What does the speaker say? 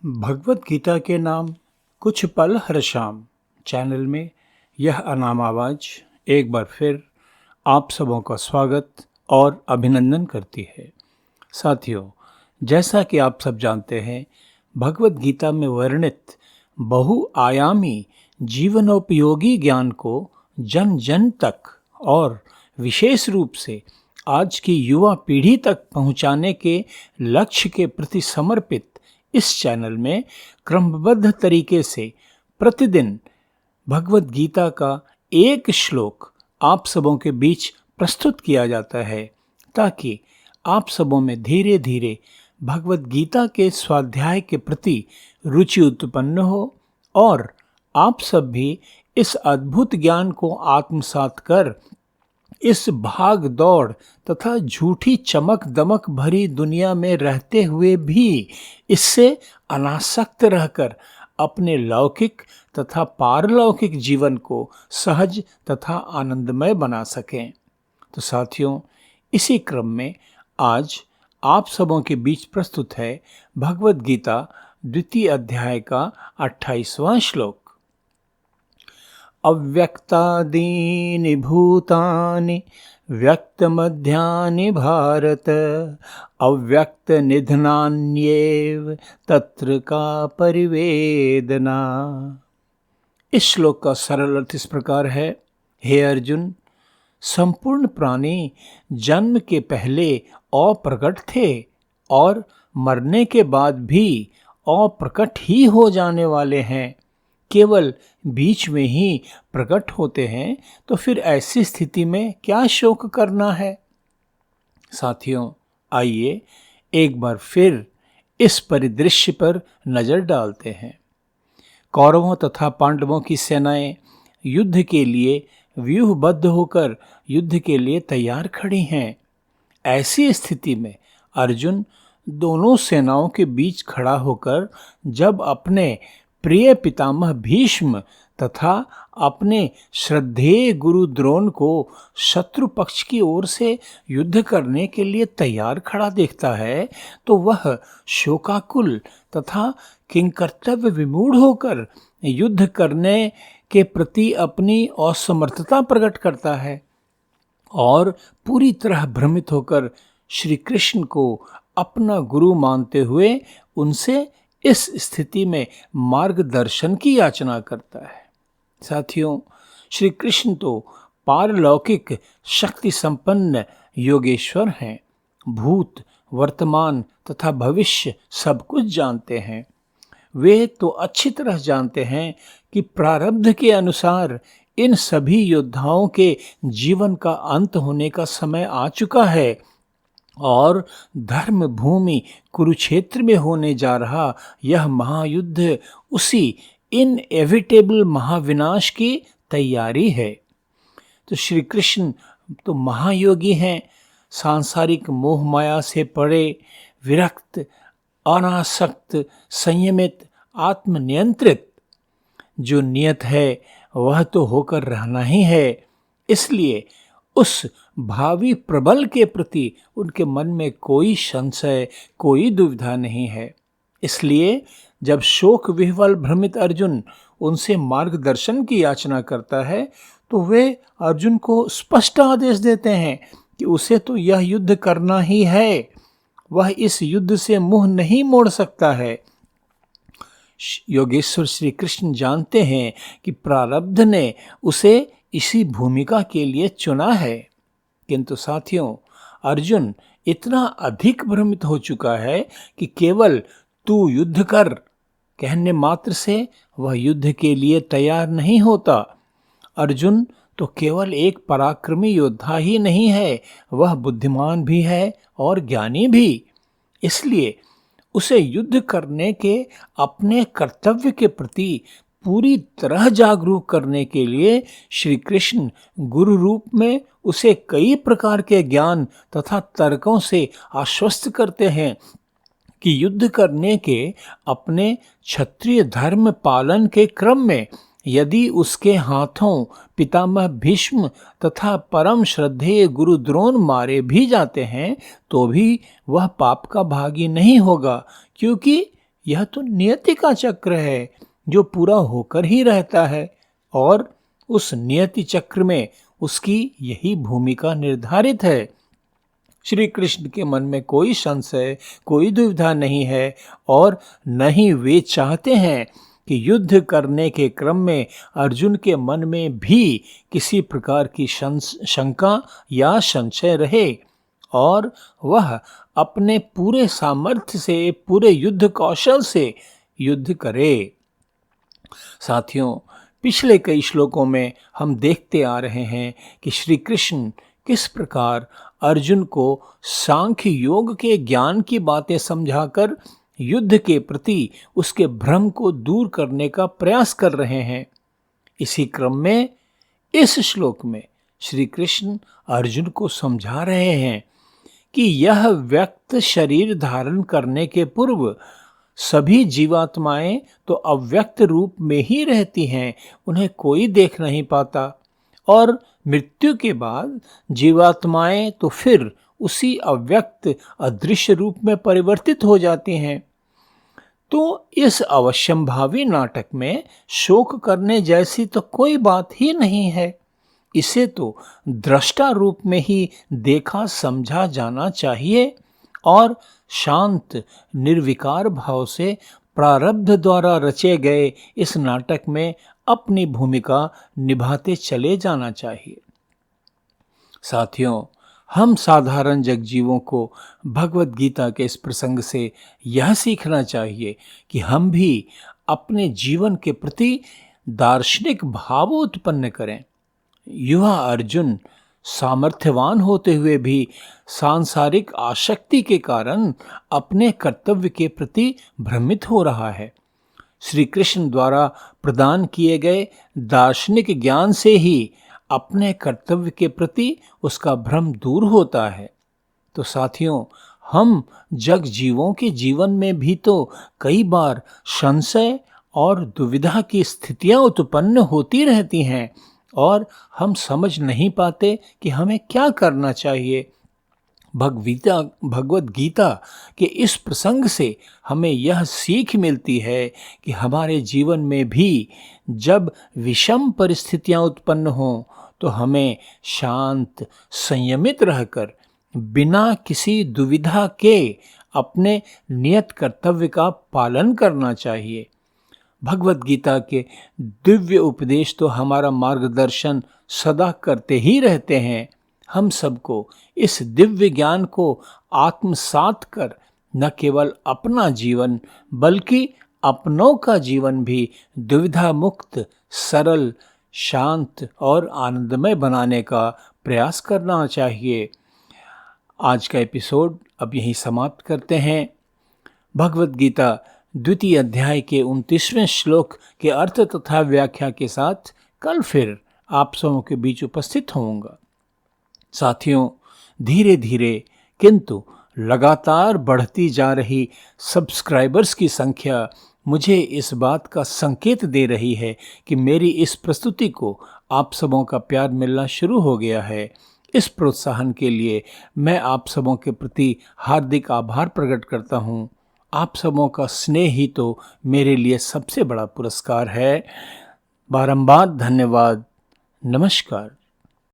भगवत गीता के नाम कुछ पल हर शाम चैनल में यह अनाम आवाज़ एक बार फिर आप सबों का स्वागत और अभिनंदन करती है। साथियों, जैसा कि आप सब जानते हैं, भगवत गीता में वर्णित बहुआयामी जीवनोपयोगी ज्ञान को जन जन तक और विशेष रूप से आज की युवा पीढ़ी तक पहुंचाने के लक्ष्य के प्रति समर्पित इस चैनल में क्रमबद्ध तरीके से प्रतिदिन भगवत गीता का एक श्लोक आप सबों के बीच प्रस्तुत किया जाता है, ताकि आप सबों में धीरे धीरे भगवत गीता के स्वाध्याय के प्रति रुचि उत्पन्न हो और आप सब भी इस अद्भुत ज्ञान को आत्मसात कर इस भाग दौड़ तथा झूठी चमक दमक भरी दुनिया में रहते हुए भी इससे अनासक्त रहकर अपने लौकिक तथा पारलौकिक जीवन को सहज तथा आनंदमय बना सकें। तो साथियों, इसी क्रम में आज आप सबों के बीच प्रस्तुत है भगवत गीता द्वितीय अध्याय का 28वां श्लोक। अव्यक्तादीनि भूतानि व्यक्तमध्यानि भारत अव्यक्तनिधनान्येव तत्र का परिवेदना। इस श्लोक का सरल अर्थ इस प्रकार है। हे अर्जुन, संपूर्ण प्राणी जन्म के पहले अप्रकट थे और मरने के बाद भी अप्रकट ही हो जाने वाले हैं, केवल बीच में ही प्रकट होते हैं। तो फिर ऐसी स्थिति में क्या शोक करना है। साथियों, आइए एक बार फिर इस परिदृश्य पर नजर डालते हैं। कौरवों तथा पांडवों की सेनाएं युद्ध के लिए व्यूहबद्ध होकर युद्ध के लिए तैयार खड़ी हैं। ऐसी स्थिति में अर्जुन दोनों सेनाओं के बीच खड़ा होकर जब अपने प्रिय पितामह भीष्म तथा अपने श्रद्धेय गुरु द्रोण को शत्रु पक्ष की ओर से युद्ध करने के लिए तैयार खड़ा देखता है, तो वह शोकाकुल तथा किंकर्तव्य विमूढ़ होकर युद्ध करने के प्रति अपनी असमर्थता प्रकट करता है और पूरी तरह भ्रमित होकर श्री कृष्ण को अपना गुरु मानते हुए उनसे इस स्थिति में मार्गदर्शन की याचना करता है। साथियों, श्री कृष्ण तो पारलौकिक शक्ति संपन्न योगेश्वर हैं। भूत, वर्तमान तथा भविष्य सब कुछ जानते हैं। वे तो अच्छी तरह जानते हैं कि प्रारब्ध के अनुसार इन सभी योद्धाओं के जीवन का अंत होने का समय आ चुका है और धर्म भूमि कुरुक्षेत्र में होने जा रहा यह महायुद्ध उसी इनएविटेबल महाविनाश की तैयारी है। तो श्री कृष्ण तो महायोगी हैं, सांसारिक मोह माया से परे, विरक्त, अनासक्त, संयमित, आत्मनियंत्रित। जो नियत है वह तो होकर रहना ही है। इसलिए उस भावी प्रबल के प्रति उनके मन में कोई संशय, कोई दुविधा नहीं है। इसलिए जब शोक विह्वल भ्रमित अर्जुन उनसे मार्गदर्शन की याचना करता है, तो वे अर्जुन को स्पष्ट आदेश देते हैं कि उसे तो यह युद्ध करना ही है। वह इस युद्ध से मुंह नहीं मोड़ सकता है। योगेश्वर श्री कृष्ण जानते हैं कि प्रारब्ध ने उसे इसी भूमिका के लिए चुना है। किंतु साथियों, अर्जुन इतना अधिक भ्रमित हो चुका है कि केवल तू युद्ध कर कहने मात्र से वह युद्ध के लिए तैयार नहीं होता। अर्जुन तो केवल एक पराक्रमी योद्धा ही नहीं है, वह बुद्धिमान भी है और ज्ञानी भी। इसलिए उसे युद्ध करने के अपने कर्तव्य के प्रति पूरी तरह जागरूक करने के लिए श्री कृष्ण गुरु रूप में उसे कई प्रकार के ज्ञान तथा तर्कों से आश्वस्त करते हैं कि युद्ध करने के अपने क्षत्रिय धर्म पालन के क्रम में यदि उसके हाथों पितामह भीष्म तथा परम श्रद्धेय गुरु द्रोण मारे भी जाते हैं, तो भी वह पाप का भागी नहीं होगा, क्योंकि यह तो नियति का चक्र है जो पूरा होकर ही रहता है और उस नियति चक्र में उसकी यही भूमिका निर्धारित है। श्री कृष्ण के मन में कोई संशय, कोई दुविधा नहीं है और न ही वे चाहते हैं कि युद्ध करने के क्रम में अर्जुन के मन में भी किसी प्रकार की शंका या संशय रहे और वह अपने पूरे सामर्थ्य से, पूरे युद्ध कौशल से युद्ध करे। साथियों, पिछले कई श्लोकों में हम देखते आ रहे हैं कि श्री कृष्ण किस प्रकार अर्जुन को सांख्य योग के ज्ञान की बातें समझाकर युद्ध के प्रति उसके भ्रम को दूर करने का प्रयास कर रहे हैं। इसी क्रम में इस श्लोक में श्री कृष्ण अर्जुन को समझा रहे हैं कि यह व्यक्त शरीर धारण करने के पूर्व सभी जीवात्माएं तो अव्यक्त रूप में ही रहती हैं, उन्हें कोई देख नहीं पाता और मृत्यु के बाद जीवात्माएं तो फिर उसी अव्यक्त अदृश्य रूप में परिवर्तित हो जाती हैं। तो इस अवश्यंभावी नाटक में शोक करने जैसी तो कोई बात ही नहीं है। इसे तो दृष्टा रूप में ही देखा समझा जाना चाहिए और शांत निर्विकार भाव से प्रारब्ध द्वारा रचे गए इस नाटक में अपनी भूमिका निभाते चले जाना चाहिए। साथियों, हम साधारण जगजीवों को भगवत गीता के इस प्रसंग से यह सीखना चाहिए कि हम भी अपने जीवन के प्रति दार्शनिक भाव उत्पन्न करें। युवा अर्जुन सामर्थ्यवान होते हुए भी सांसारिक आसक्ति के कारण अपने कर्तव्य के प्रति भ्रमित हो रहा है। श्री कृष्ण द्वारा प्रदान किए गए दार्शनिक ज्ञान से ही अपने कर्तव्य के प्रति उसका भ्रम दूर होता है। तो साथियों, हम जग जीवों के जीवन में भी तो कई बार संशय और दुविधा की स्थितियां उत्पन्न होती रहती हैं और हम समझ नहीं पाते कि हमें क्या करना चाहिए। भगवत गीता के इस प्रसंग से हमें यह सीख मिलती है कि हमारे जीवन में भी जब विषम परिस्थितियां उत्पन्न हों तो हमें शांत संयमित रहकर बिना किसी दुविधा के अपने नियत कर्तव्य का पालन करना चाहिए। भगवत गीता के दिव्य उपदेश तो हमारा मार्गदर्शन सदा करते ही रहते हैं। हम सबको इस दिव्य ज्ञान को आत्मसात कर न केवल अपना जीवन बल्कि अपनों का जीवन भी दुविधा मुक्त, सरल, शांत और आनंदमय बनाने का प्रयास करना चाहिए। आज का एपिसोड अब यहीं समाप्त करते हैं। भगवत गीता द्वितीय अध्याय के 29वें श्लोक के अर्थ तथा व्याख्या के साथ कल फिर आप सबों के बीच उपस्थित होऊंगा। साथियों, धीरे धीरे किंतु लगातार बढ़ती जा रही सब्सक्राइबर्स की संख्या मुझे इस बात का संकेत दे रही है कि मेरी इस प्रस्तुति को आप सबों का प्यार मिलना शुरू हो गया है। इस प्रोत्साहन के लिए मैं आप सबों के प्रति हार्दिक आभार प्रकट करता हूँ। आप सबों का स्नेह ही तो मेरे लिए सबसे बड़ा पुरस्कार है। बारंबार धन्यवाद। नमस्कार।